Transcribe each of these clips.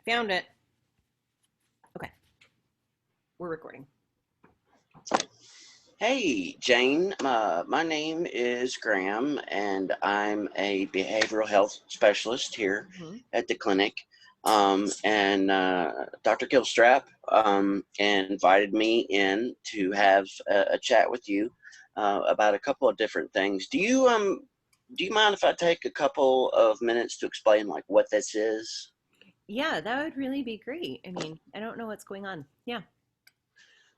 Found it. Okay, we're recording. Hey, Jane. My name is Graham, and I'm a behavioral health specialist here Hmm. at the clinic. And Dr. Gilstrap invited me in to have a chat with you about a couple of different things. Do you mind if I take a couple of minutes to explain like what this is? Yeah, that would really be great. I mean, I don't know what's going on. Yeah.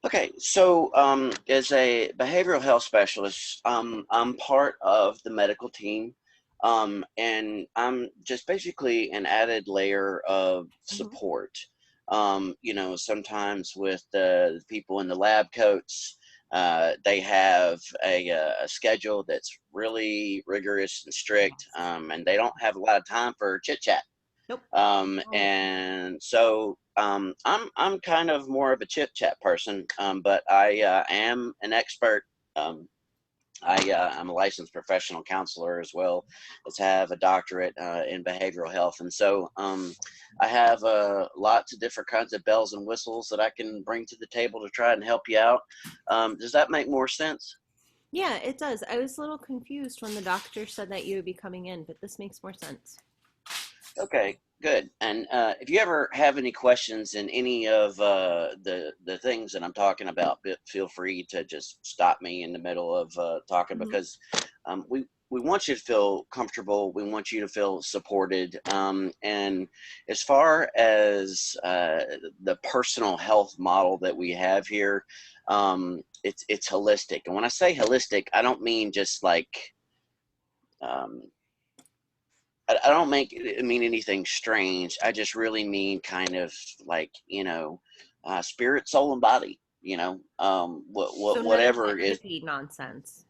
Okay, so as a behavioral health specialist, I'm part of the medical team, and I'm just basically an added layer of Hmm. support. Sometimes with the people in the lab coats, they have a schedule that's really rigorous and strict, and they don't have a lot of time for chit chat. Nope. Oh, okay. And so I'm kind of more of a chit chat person, but I am an expert. Um, I'm a licensed professional counselor as well as have a doctorate in behavioral health, and so I have lots of different kinds of bells and whistles that I can bring to the table to try and help you out. Does that make more sense? Yeah, it does. I was a little confused when the doctor said that you would be coming in, but this makes more sense. Okay, good. And if you ever have any questions in any of the things that I'm talking about, feel free to just stop me in the middle of talking Hmm. because we want you to feel comfortable. We want you to feel supported. And as far as the personal health model that we have here, it's holistic. And when I say holistic, I don't mean just like um, I don't mean anything strange. I just really mean kind of like spirit, soul, and body. So none of Whatever that is hippie nonsense.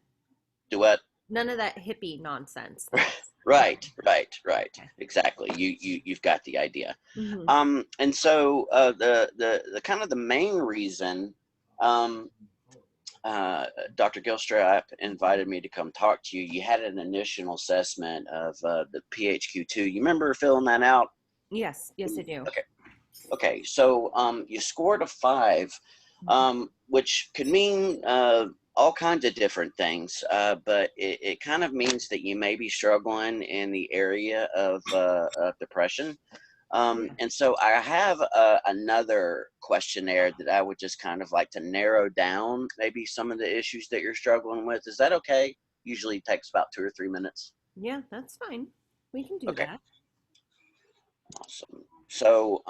duet. None of that hippie nonsense. That's okay. Right. Okay. Exactly. You've got the idea. Hmm. And so the kind of the main reason um, uh, Dr. Gilstrap invited me to come talk to you. You had an initial assessment of the PHQ-2. You remember filling that out? Yes, yes, I do. Okay. Okay. So you scored a 5, which could mean all kinds of different things, but it kind of means that you may be struggling in the area of depression. Yeah. And so I have another questionnaire that I would just kind of like to narrow down maybe some of the issues that you're struggling with. Is that okay? Usually takes about 2 or 3 minutes. Yeah, that's fine. We can do Okay, that. awesome. So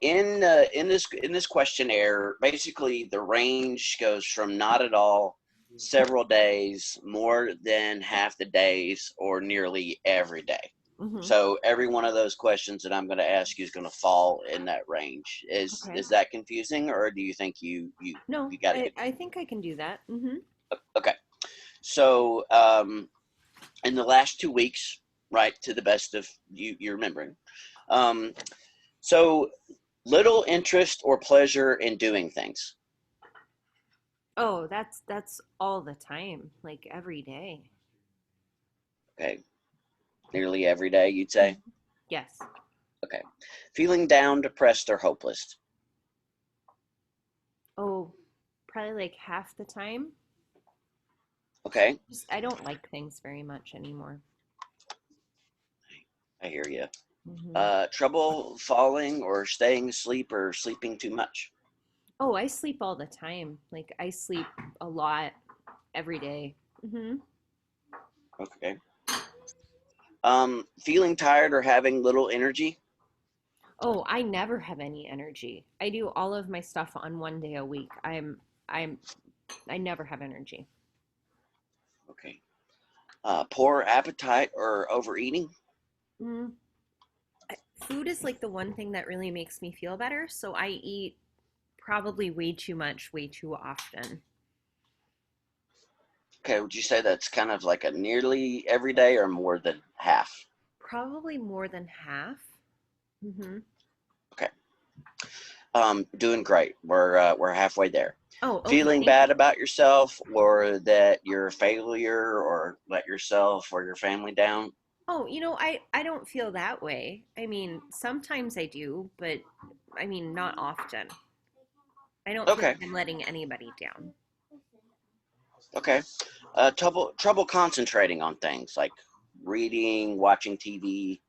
in this questionnaire, basically the range goes from not at all, several days, more than half the days, or nearly every day. Hmm. So every one of those questions that I'm going to ask you is going to fall in that range. Is Okay. is that confusing, or do you think No, you got a I, good? I think I can do that. Hmm. Okay. So in the last 2 weeks, right, to the best of you're remembering, um, so little interest or pleasure in doing things. Oh, that's all the time, like every day. Okay, nearly every day, you'd say. Mhm. Yes. Okay, feeling down, depressed, or hopeless. Oh, probably like half the time. Okay, Just I don't like things very much anymore. I hear you. Hmm. Trouble falling or staying asleep or sleeping too much. Oh, I sleep all the time. Like I sleep a lot every day. Hmm. Okay. Feeling tired or having little energy. Oh, I never have any energy. I do all of my stuff on one day a week. I'm I never have energy. Okay. Poor appetite or overeating. Mm. Food is like the one thing that really makes me feel better, so I eat probably way too much, way too often. Okay, would you say that's kind of like a nearly every day or more than half? Probably more than half. Hmm. Okay. Doing great. We're halfway there. Oh, okay. Feeling Thank bad you. about yourself or that you're a failure or let yourself or your family down. Oh, I don't feel that way. I mean, sometimes I do, but I mean, not often. I don't feel Okay, like I'm letting anybody down. okay. Trouble concentrating on things like reading, watching TV.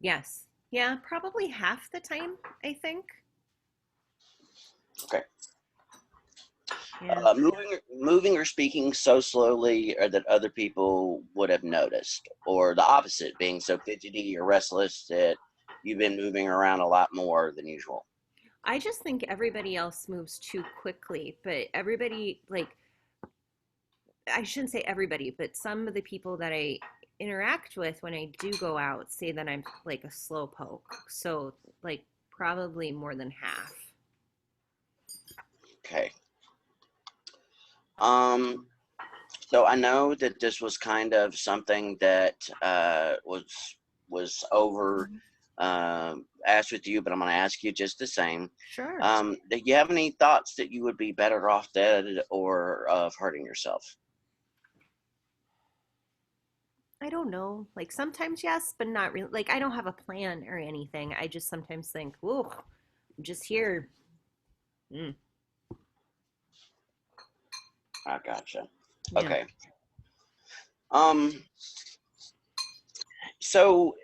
Yes. Yeah, probably half the time, I think. Okay. Yeah. Moving or speaking so slowly or that other people would have noticed, or the opposite, being so fidgety or restless that you've been moving around a lot more than usual. I just think everybody else moves too quickly, but everybody, like, I shouldn't say everybody, but some of the people that I interact with when I do go out say that I'm like a slow poke. So, like, probably more than half. Okay. Um, so I know that this was kind of something that was over asked with you, but I'm going to ask you just the same. Sure. Do you have any thoughts that you would be better off dead or of hurting yourself? I don't know. Like, sometimes yes, but not really. Like, I don't have a plan or anything. I just sometimes think, "Ooh, I'm just here." Mm, I gotcha. yeah. Okay. Um, so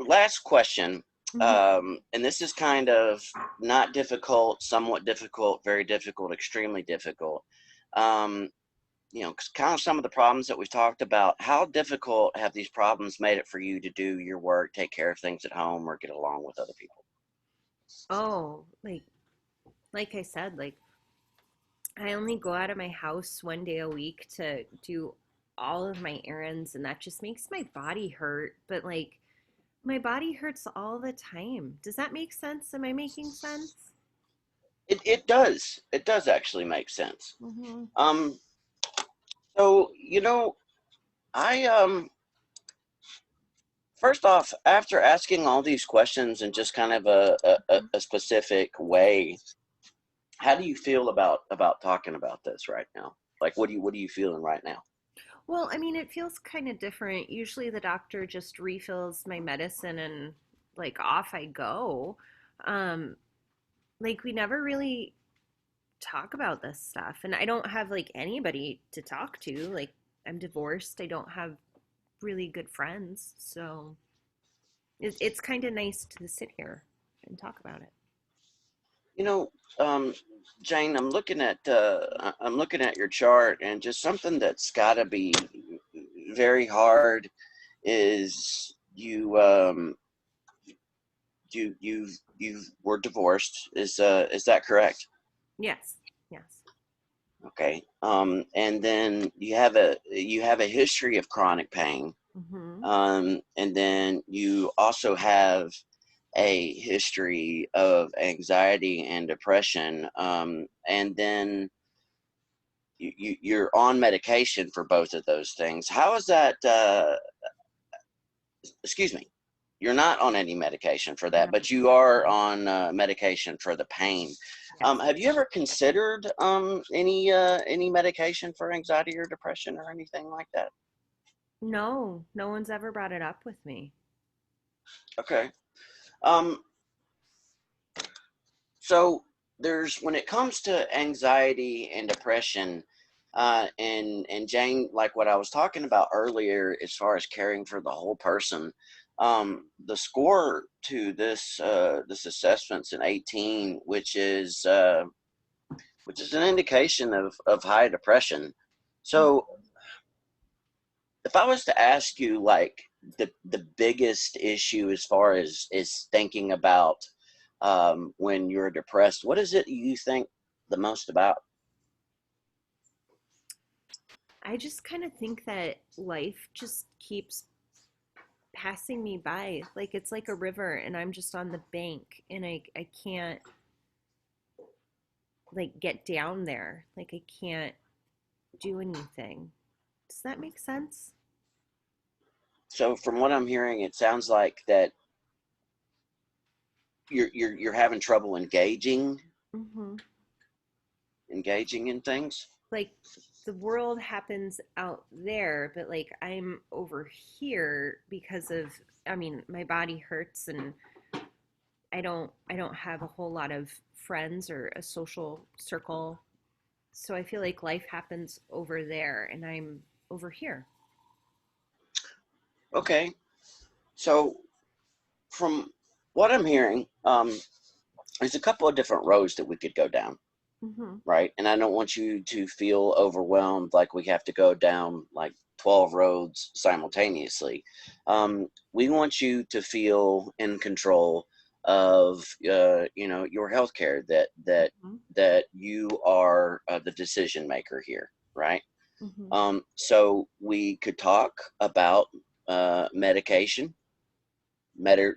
last question, Hmm. and this is kind of not difficult, somewhat difficult, very difficult, extremely difficult. Um, kind of some of the problems that we've talked about, how difficult have these problems made it for you to do your work, take care of things at home, or get along with other people? Oh, like I said, like I only go out of my house 1 day a week to do all of my errands, and that just makes my body hurt. But like, my body hurts all the time. Does that make sense? Am I making sense? It does. It does actually make sense. Hmm. Um, so I first off, after asking all these questions in just kind of a specific way, how do you feel about talking about this right now? Like, what are you feeling right now? Well, I mean, it feels kind of different. Usually the doctor just refills my medicine and like off I go. Um, like we never really talk about this stuff, and I don't have like anybody to talk to. Like I'm divorced. I don't have really good friends, so it's kind of nice to sit here and talk about it. You know, um, Jane, I'm looking at your chart, and just something that's got to be very hard is you were divorced. Is that correct? Yes, yes. Okay. And then you have a history of chronic pain. Mm-hmm. And then you also have a history of anxiety and depression. And then you're on medication for both of those things. How is that? Excuse me. You're not on any medication for that, but Right. you are on medication for the pain. Yes. Have you ever considered any medication for anxiety or depression or anything like that? No, no one's ever brought it up with me. Okay. Um, so there's when it comes to anxiety and depression, and Jane, like what I was talking about earlier, as far as caring for the whole person, the score to this assessment's an 18, which is an indication of high depression. So if I was to ask you like the biggest issue as far as is thinking about when you're depressed, what is it you think the most about? I just kind of think that life just keeps passing me by. Like it's like a river and I'm just on the bank and I can't like get down there. Like I can't do anything. Does that make sense? So from what I'm hearing, it sounds like that you're having trouble engaging Hmm. engaging in things. Like the world happens out there, but like I'm over here because of, I mean, my body hurts and I don't have a whole lot of friends or a social circle. So I feel like life happens over there and I'm over here. Okay. So from what I'm hearing, there's a couple of different roads that we could go down, Mhm. right? And I don't want you to feel overwhelmed like we have to go down like 12 roads simultaneously. We want you to feel in control of your healthcare, Mhm. that you are the decision maker here, right? Mhm. So we could talk about medication, med-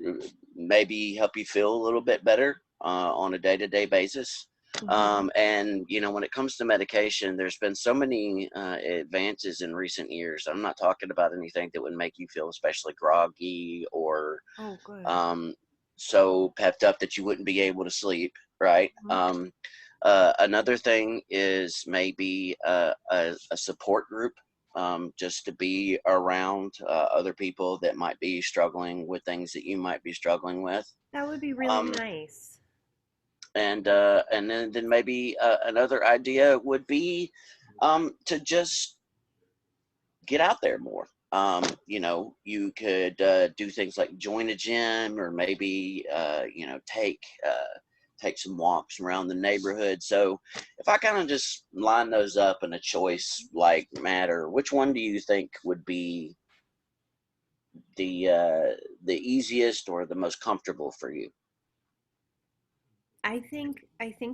maybe help you feel a little bit better on a day-to-day basis. Mhm. And when it comes to medication, there's been so many advances in recent years. I'm not talking about anything that would make you feel especially groggy or Oh, good. um, so pepped up that you wouldn't be able to sleep, right? Mhm. Another thing is maybe a support group, just to be around other people that might be struggling with things that you might be struggling with. That would be really Um, nice. and then maybe another idea would be to just get out there more. You could do things like join a gym, or maybe take some walks around the neighborhood. So, if I kind of just line those up in a choice like matter, which one do you think would be the uh, the easiest or the most comfortable for you? I think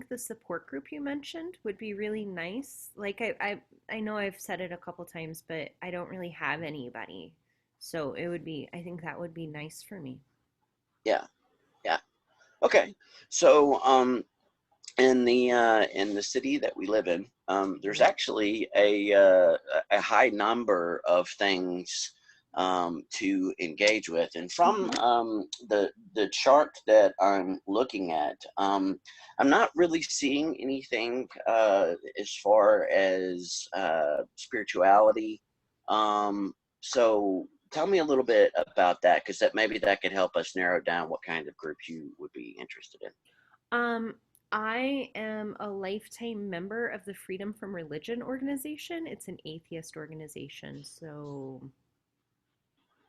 the support group you mentioned would be really nice. Like I know I've said it a couple times, but I don't really have anybody. So it would be I think that would be nice for me. Yeah, yeah. Okay. So, in the city that we live in, there's Mhm. actually a high number of things to engage with, and from Mhm. the chart that I'm looking at, I'm not really seeing anything as far as spirituality. So tell me a little bit about that, because that could help us narrow down what kind of groups you would be interested in. Um, I am a lifetime member of the Freedom from Religion organization. It's an atheist organization, so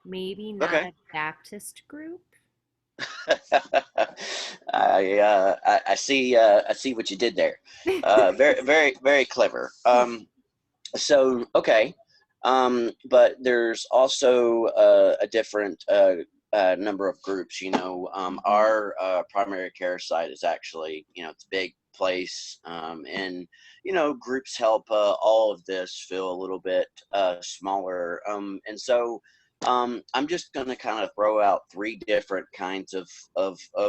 maybe not Okay. a Baptist group. I see what you did there. Very very very clever. Yeah. So okay, but there's also a different number of groups. Hmm. Our primary care site is actually, it's a big place, and groups help all of this feel a little bit smaller. And so I'm just going to kind of throw out three different kinds of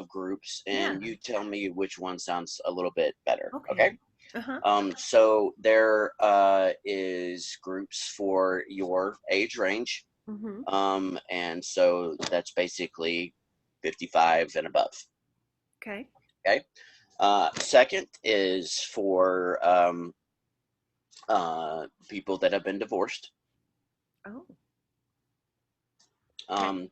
groups, and Yeah. you tell me which one sounds a little bit better. Okay. Okay. Uh-huh. So there is groups for your age range. Hmm. And so that's basically 55 and above. Okay. Okay. Second is for people that have been divorced. Oh, okay. Um,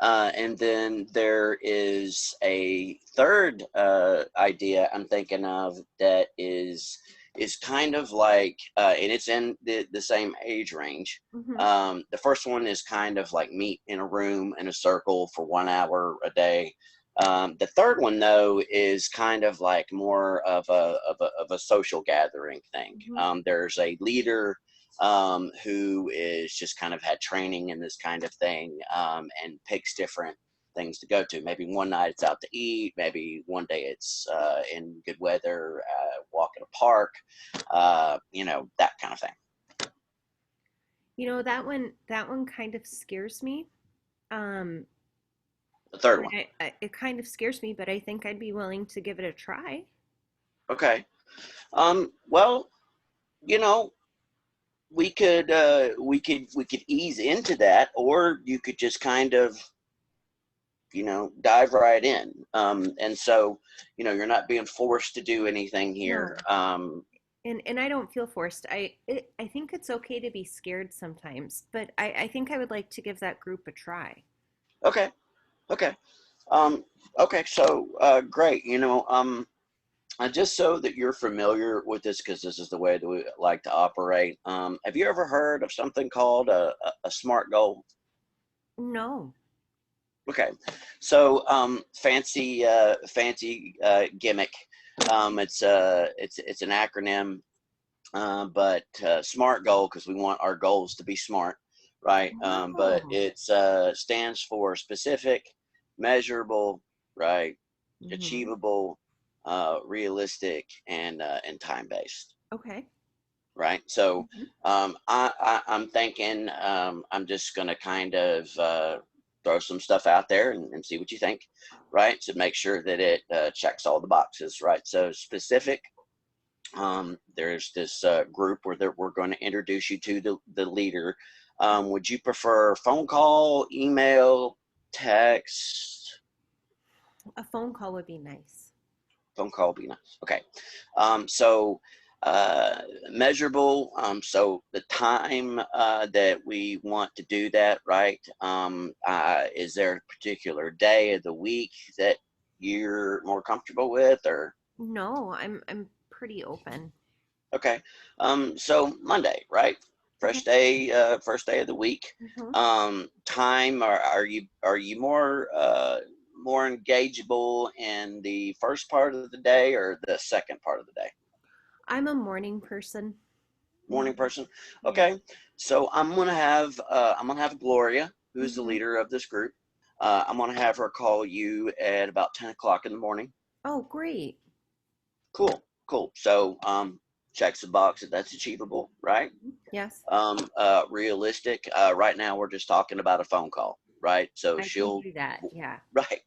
and then there is a third idea I'm thinking of that is kind of like, and it's in the same age range. Hmm. The first one is kind of like meet in a room in a circle for 1 hour a day. The third one, though, is kind of like more of a social gathering thing. Hmm. There's a leader who is just kind of had training in this kind of thing, and picks different things to go to. Maybe one night it's out to eat. Maybe one day it's in good weather, walk in a park, that kind of thing. That one kind of scares me. Um, The third but one. it kind of scares me, but I think I'd be willing to give it a try. Okay. Well, you know, we could ease into that, or you could just kind of dive right in. And so, you're not being forced to do anything here. No. And I don't feel forced. I think it's okay to be scared sometimes, but I think I would like to give that group a try. Okay. Okay. Um, okay. So, great. Just so that you're familiar with this, because this is the way that we like to operate. Have you ever heard of something called a SMART goal? No. Okay, so fancy gimmick. It's an acronym, but SMART goal because we want our goals to be smart, right? But Oh. it stands for specific, measurable, right, Hmm. achievable, realistic, and time based, Okay. right? So Hmm. I'm thinking I'm just going to kind of throw some stuff out there and see what you think, right? To make sure that it checks all the boxes, right? So specific. There's this group where we're going to introduce you to the leader. Would you prefer phone call, email, text? A phone call would be nice. Phone call would be nice. Okay. So uh, measurable. So the time that we want to do that, right? Is there a particular day of the week that you're more comfortable with, or No, I'm pretty open. okay? So Monday, right? Okay. First day of the week. Hmm. Time. Are you more engageable in the first part of the day or the second part of the day? I'm a morning person. Morning Hmm. person. Yeah. Okay, so I'm gonna have Gloria, who's the Hmm. leader of this group. I'm gonna have her call you at about 10 o'clock in the morning. Oh, great. Cool, cool. So checks the box that that's achievable, right? Yes, Realistic. Right now we're just talking about a phone call, right? So I can she'll do that. Yeah. right,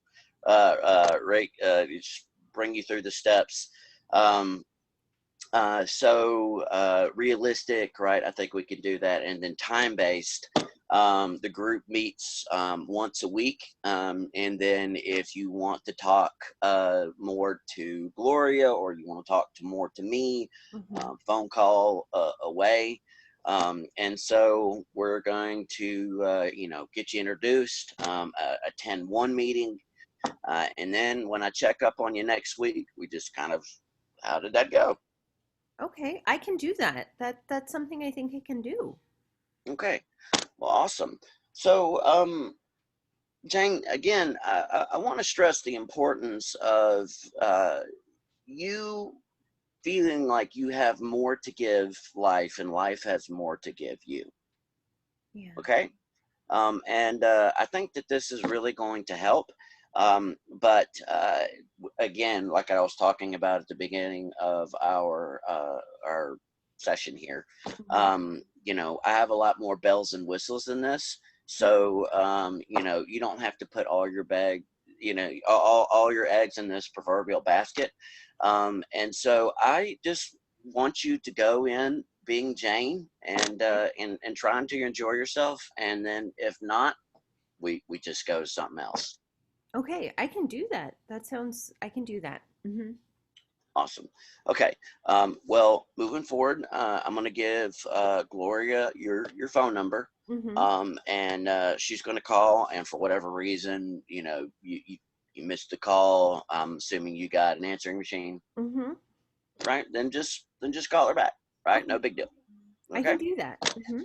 right, just bring you through the steps. Um, Realistic, right? I think we can do that. And then time based, the group meets once a week. And then if you want to talk more to Gloria or you want to talk to more to me, Hmm. phone call away. And so we're going to, get you introduced, attend one meeting. And then when I check up on you next week, we just kind of, how did that go? Okay, I can do that. That's something I think I can do. Okay. Well, awesome. So, Jane, again, I want to stress the importance of uh, you feeling like you have more to give life and life has more to give you. Yeah. Okay. And I think that this is really going to help. But again, like I was talking about at the beginning of our session here, Hmm. I have a lot more bells and whistles than this. So you don't have to put all your all your eggs in this proverbial basket. And so I just want you to go in being Jane and trying to enjoy yourself. And then if not, we just go to something else. Okay, I can do that. I can do that. Hmm. Awesome. Okay. Well, moving forward, I'm going to give Gloria your phone number, Hmm. and she's going to call. And for whatever reason, you missed the call. I'm assuming you got an answering machine, Hmm. right? Then just call her back, right? No Okay, big deal. I can Okay. do that. Hmm.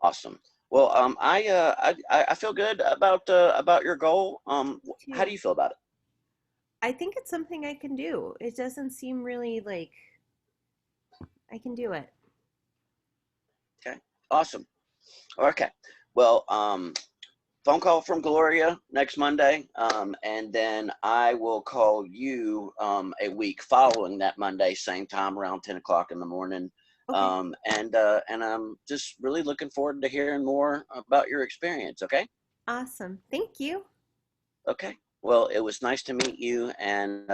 Awesome. Well, I feel good about your goal. Me How do too. you feel about it? I think it's something I can do. It doesn't seem really like I can do it. Okay. Awesome. Okay. Well, phone call from Gloria next Monday, and then I will call you a week following that Monday, same time around 10 o'clock in the morning. Okay, And I'm just really looking forward to hearing more about your experience. Okay. awesome. Thank you. Okay. Well, it was nice to meet you, and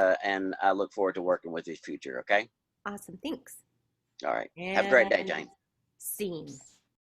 I look forward to working with you in the future. Okay. Awesome. Thanks. All right. Have a great day, And Jane. scene.